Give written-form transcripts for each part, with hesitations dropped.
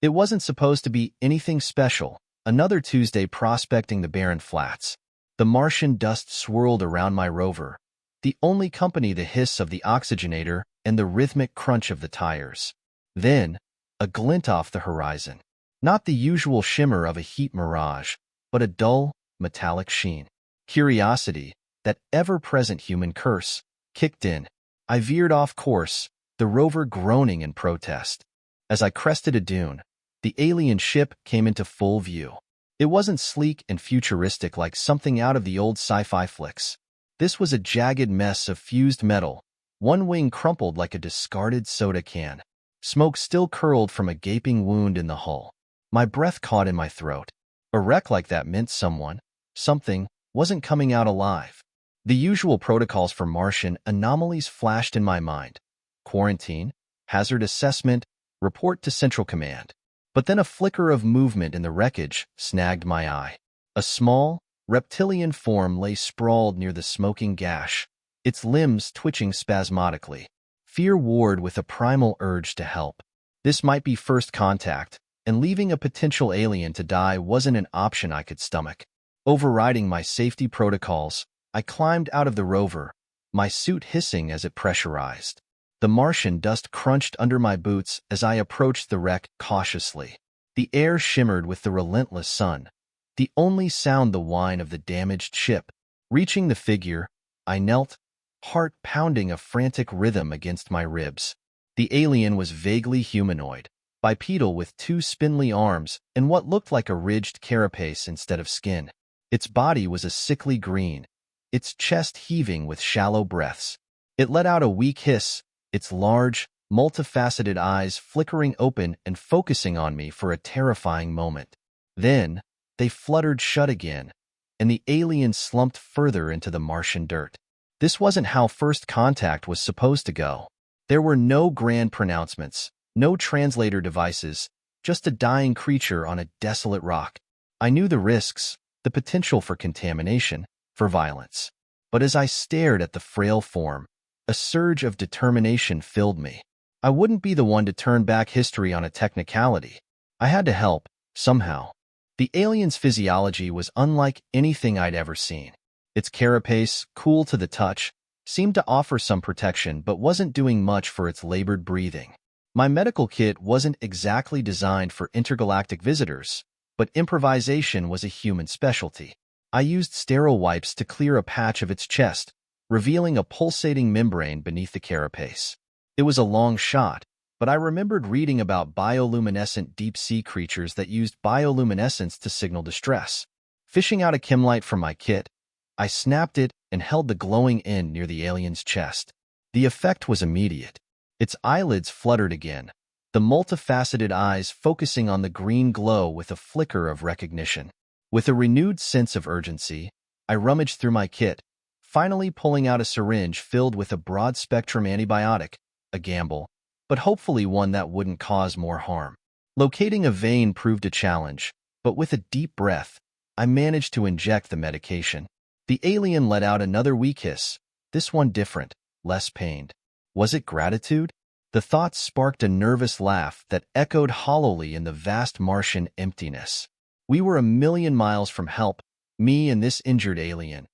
It wasn't supposed to be anything special. Another Tuesday prospecting the barren flats. The Martian dust swirled around my rover, the only company the hiss of the oxygenator and the rhythmic crunch of the tires. Then, a glint off the horizon. Not the usual shimmer of a heat mirage, but a dull, metallic sheen. Curiosity, that ever-present human curse, kicked in. I veered off course, the rover groaning in protest. As I crested a dune, the alien ship came into full view. It wasn't sleek and futuristic like something out of the old sci-fi flicks. This was a jagged mess of fused metal, one wing crumpled like a discarded soda can. Smoke still curled from a gaping wound in the hull. My breath caught in my throat. A wreck like that meant something, wasn't coming out alive. The usual protocols for Martian anomalies flashed in my mind. Quarantine, hazard assessment, report to Central Command. But then a flicker of movement in the wreckage snagged my eye. A small, reptilian form lay sprawled near the smoking gash, its limbs twitching spasmodically. Fear warred with a primal urge to help. This might be first contact, and leaving a potential alien to die wasn't an option I could stomach. Overriding my safety protocols, I climbed out of the rover, my suit hissing as it pressurized. The Martian dust crunched under my boots as I approached the wreck cautiously. The air shimmered with the relentless sun, the only sound the whine of the damaged ship. Reaching the figure, I knelt, heart pounding a frantic rhythm against my ribs. The alien was vaguely humanoid, bipedal with two spindly arms and what looked like a ridged carapace instead of skin. Its body was a sickly green, its chest heaving with shallow breaths. It let out a weak hiss, its large, multifaceted eyes flickering open and focusing on me for a terrifying moment. Then, they fluttered shut again, and the alien slumped further into the Martian dirt. This wasn't how first contact was supposed to go. There were no grand pronouncements, no translator devices, just a dying creature on a desolate rock. I knew the risks, the potential for contamination, for violence. But as I stared at the frail form, a surge of determination filled me. I wouldn't be the one to turn back history on a technicality. I had to help, somehow. The alien's physiology was unlike anything I'd ever seen. Its carapace, cool to the touch, seemed to offer some protection but wasn't doing much for its labored breathing. My medical kit wasn't exactly designed for intergalactic visitors, but improvisation was a human specialty. I used sterile wipes to clear a patch of its chest, revealing a pulsating membrane beneath the carapace. It was a long shot, but I remembered reading about bioluminescent deep-sea creatures that used bioluminescence to signal distress. Fishing out a chemlight from my kit, I snapped it and held the glowing end near the alien's chest. The effect was immediate. Its eyelids fluttered again, the multifaceted eyes focusing on the green glow with a flicker of recognition. With a renewed sense of urgency, I rummaged through my kit, finally pulling out a syringe filled with a broad-spectrum antibiotic, a gamble, but hopefully one that wouldn't cause more harm. Locating a vein proved a challenge, but with a deep breath, I managed to inject the medication. The alien let out another weak hiss, this one different, less pained. Was it gratitude? The thought sparked a nervous laugh that echoed hollowly in the vast Martian emptiness. We were 1,000,000 miles from help, me and this injured alien,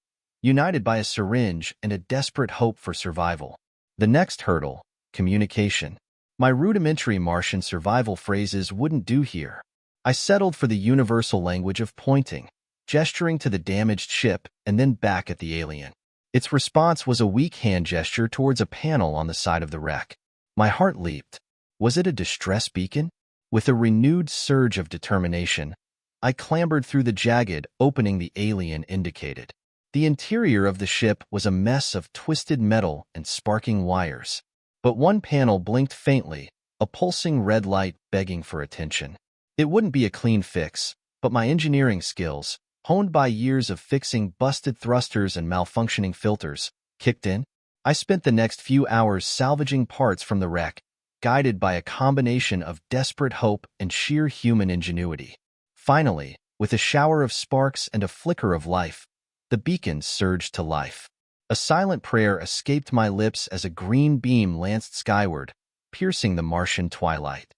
united by a syringe and a desperate hope for survival. The next hurdle, communication. My rudimentary Martian survival phrases wouldn't do here. I settled for the universal language of pointing, gesturing to the damaged ship and then back at the alien. Its response was a weak hand gesture towards a panel on the side of the wreck. My heart leaped. Was it a distress beacon? With a renewed surge of determination, I clambered through the jagged opening the alien indicated. The interior of the ship was a mess of twisted metal and sparking wires. But one panel blinked faintly, a pulsing red light begging for attention. It wouldn't be a clean fix, but my engineering skills, honed by years of fixing busted thrusters and malfunctioning filters, kicked in. I spent the next few hours salvaging parts from the wreck, guided by a combination of desperate hope and sheer human ingenuity. Finally, with a shower of sparks and a flicker of life, the beacon surged to life. A silent prayer escaped my lips as a green beam lanced skyward, piercing the Martian twilight.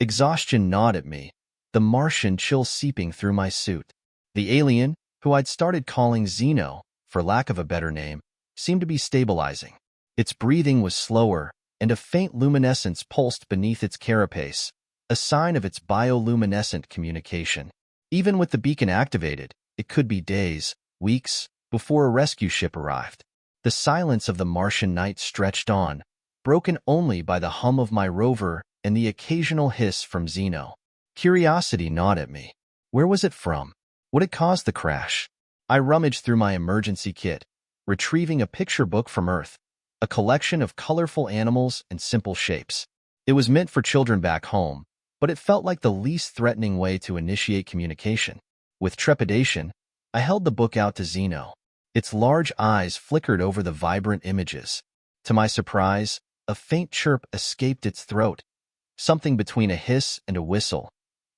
Exhaustion gnawed at me, the Martian chill seeping through my suit. The alien, who I'd started calling Xeno, for lack of a better name, seemed to be stabilizing. Its breathing was slower, and a faint luminescence pulsed beneath its carapace, a sign of its bioluminescent communication. Even with the beacon activated, it could be days, weeks, before a rescue ship arrived. The silence of the Martian night stretched on, broken only by the hum of my rover and the occasional hiss from Xeno. Curiosity gnawed at me. Where was it from? What had caused the crash? I rummaged through my emergency kit, retrieving a picture book from Earth, a collection of colorful animals and simple shapes. It was meant for children back home, but it felt like the least threatening way to initiate communication. With trepidation, I held the book out to Xeno. Its large eyes flickered over the vibrant images. To my surprise, a faint chirp escaped its throat, something between a hiss and a whistle,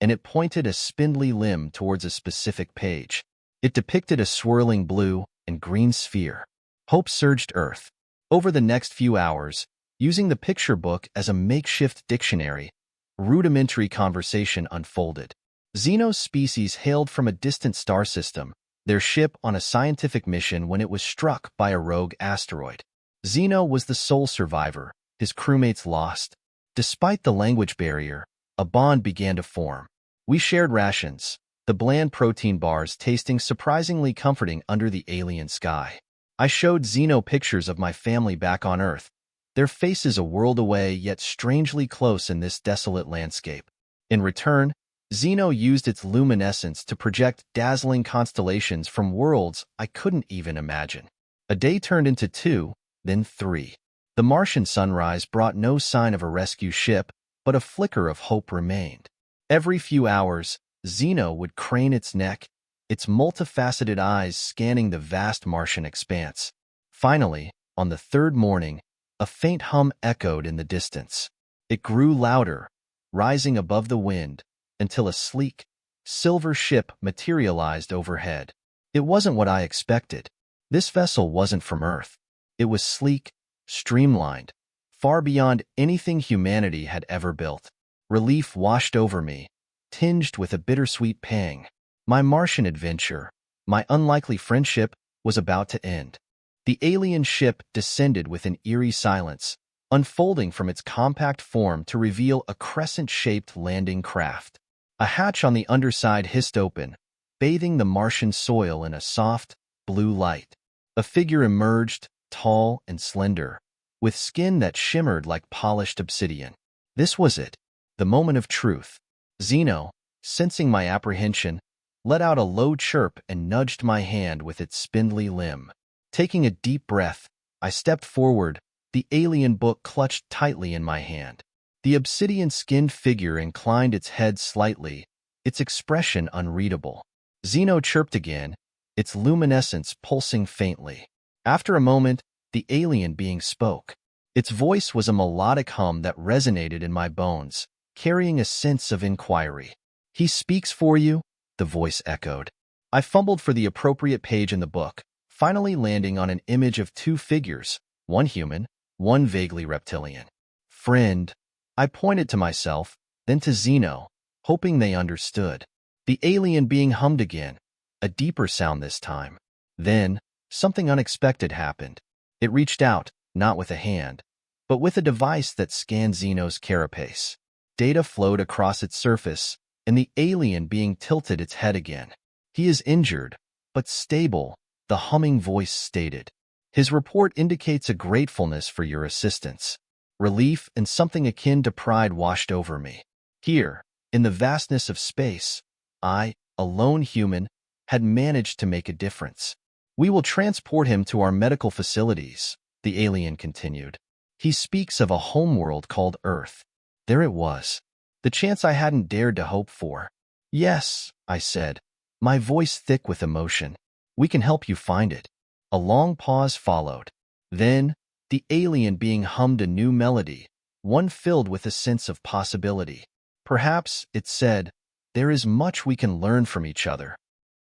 and it pointed a spindly limb towards a specific page. It depicted a swirling blue and green sphere. Hope surged Earth. Over the next few hours, using the picture book as a makeshift dictionary, rudimentary conversation unfolded. Xeno's species hailed from a distant star system, their ship on a scientific mission when it was struck by a rogue asteroid. Xeno was the sole survivor, his crewmates lost. Despite the language barrier, a bond began to form. We shared rations, the bland protein bars tasting surprisingly comforting under the alien sky. I showed Xeno pictures of my family back on Earth, their faces a world away yet strangely close in this desolate landscape. In return, Xeno used its luminescence to project dazzling constellations from worlds I couldn't even imagine. A day turned into 2, then 3. The Martian sunrise brought no sign of a rescue ship, but a flicker of hope remained. Every few hours, Xeno would crane its neck, its multifaceted eyes scanning the vast Martian expanse. Finally, on the third morning, a faint hum echoed in the distance. It grew louder, rising above the wind, until a sleek, silver ship materialized overhead. It wasn't what I expected. This vessel wasn't from Earth. It was sleek, streamlined, far beyond anything humanity had ever built. Relief washed over me, tinged with a bittersweet pang. My Martian adventure, my unlikely friendship, was about to end. The alien ship descended with an eerie silence, unfolding from its compact form to reveal a crescent-shaped landing craft. A hatch on the underside hissed open, bathing the Martian soil in a soft, blue light. A figure emerged, tall and slender, with skin that shimmered like polished obsidian. This was it, the moment of truth. Xeno, sensing my apprehension, let out a low chirp and nudged my hand with its spindly limb. Taking a deep breath, I stepped forward, the alien book clutched tightly in my hand. The obsidian-skinned figure inclined its head slightly, its expression unreadable. Xeno chirped again, its luminescence pulsing faintly. After a moment, the alien being spoke. Its voice was a melodic hum that resonated in my bones, carrying a sense of inquiry. "He speaks for you," the voice echoed. I fumbled for the appropriate page in the book, finally landing on an image of 2 figures, one human, one vaguely reptilian. "Friend," I pointed to myself, then to Xeno, hoping they understood. The alien being hummed again, a deeper sound this time. Then, something unexpected happened. It reached out, not with a hand, but with a device that scanned Xeno's carapace. Data flowed across its surface, and the alien being tilted its head again. "He is injured, but stable," the humming voice stated. "His report indicates a gratefulness for your assistance." Relief and something akin to pride washed over me. Here, in the vastness of space, I, a lone human, had managed to make a difference. "We will transport him to our medical facilities," the alien continued. "He speaks of a homeworld called Earth." There it was, the chance I hadn't dared to hope for. "Yes," I said, my voice thick with emotion. "We can help you find it." A long pause followed. Then, the alien being hummed a new melody, one filled with a sense of possibility. "Perhaps," it said, "there is much we can learn from each other."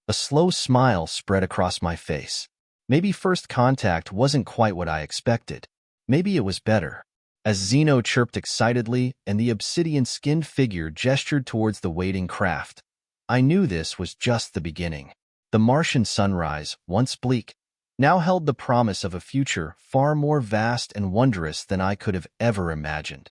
A slow smile spread across my face. Maybe first contact wasn't quite what I expected. Maybe it was better. as Zeno chirped excitedly and the obsidian-skinned figure gestured towards the waiting craft. I knew this was just the beginning. The Martian sunrise, once bleak, now held the promise of a future far more vast and wondrous than I could have ever imagined.